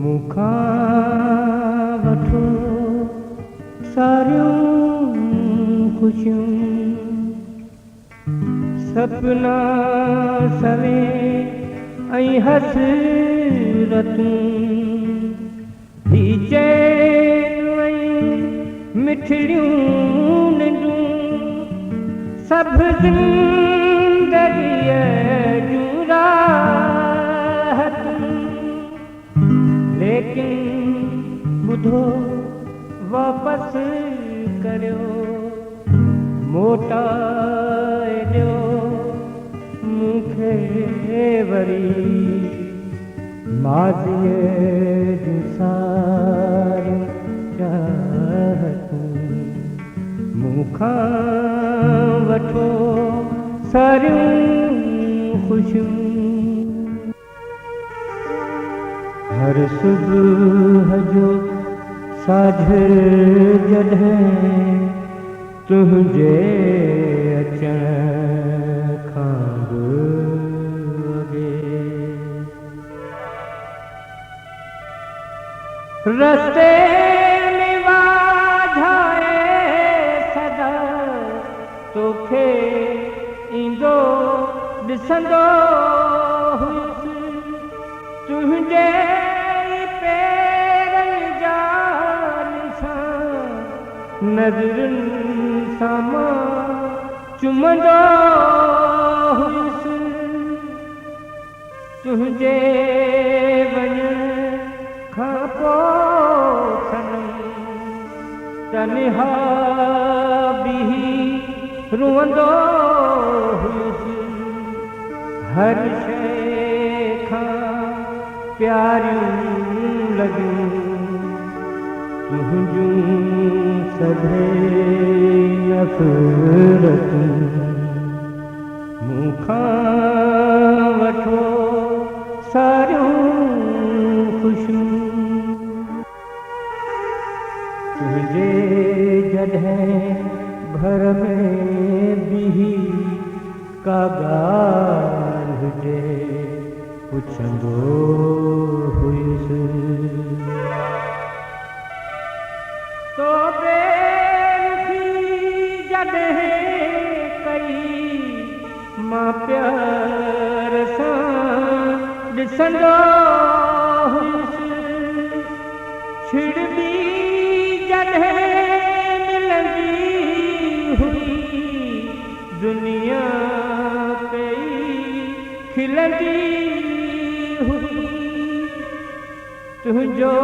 मूंखां वठो सारियूं ख़ुशियूं, सपना सवे ऐं हसरतूं, ही चैन ऐं मिठड़ियूं निंडूं, सभु ज़िंदगीअ जूं राहतूं। लेकिन ॿुधो वापसि करियो, मोटाए ॾियो मूंखे वरी माज़ीअ जूं सारियूं चाहतूं। मूंखां वठो सारियूं ख़ुशियूं, हर सुबुह जो साझ जॾहिं तुंहिंजे अचण खां अॻे, रस्ते में वाझाए सदा तोखे ईंदो ॾिसंदो हुयुसि, तुंहिंजे पेरनि जा निशान नज़रुनि सां मां चुमंदो हुयुसि, तुंहिंजे वञण खां पोइ सनम तन्हा बीही रुअंदो हुयुसि, हर शइ खां प्यारियूं लॻियूं तुंहिंजूं सभे नफ़रतूं। मूंखां वठो सारियूं ख़ुशियूं, तुंहिंजे जॾहिं घर में बीही का ॻाल्हि हुजे पुछंदो हुयुसि, तो बेरुखी जॾहिं कई मां प्यार सां ॾिसंदो हुयुसि, छिड़बी जॾहिं मिलंदी हुई दुनिया कई खिलंदी हुई, तुंहिंजो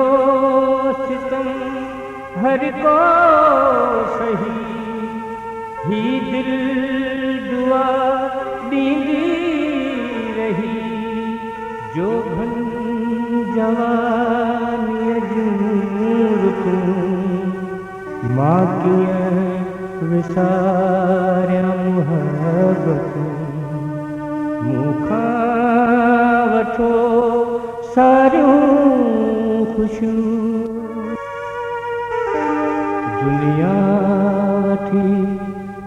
सितम हर को सही ही दिल दुआ ॾींदी रही, जो घन जवानीअ जूं रुतूं मां कीअं विसारियां मुहबतूं। मूंखां वठो सारियूं ख़ुशियूं, दुनिया वठी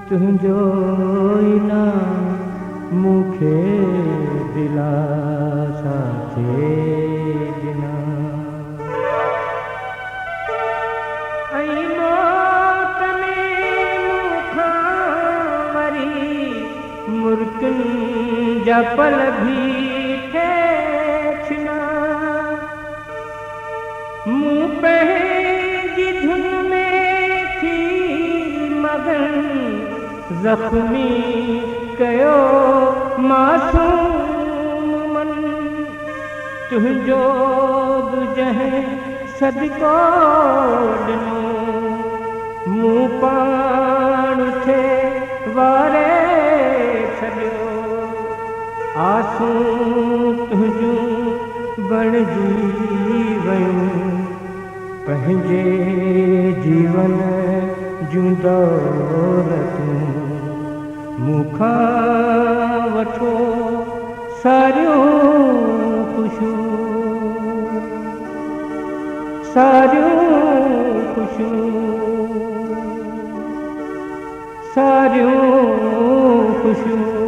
तुंहिंजो इनाम मूंखे दिलासा थे ॾिना, ऐं मौत में मूंखां वरी मुर्कनि जा पल भी थे छिना, मूं पंहिंजी धुन में थी मगन ज़ख़्मी कयो मासूम मन, तुंहिंजो बि जंहिं सदिको ॾिनो मूं पाण थे वारे छॾियो, आसूं तुंहिंजूं बणजी वयूं पंहिंजे जीवन जूं दौलतूं। मूंखां वठो सारियूं ख़ुशियूं, सारियूं ख़ुशियूं, सारियूं ख़ुशियूं।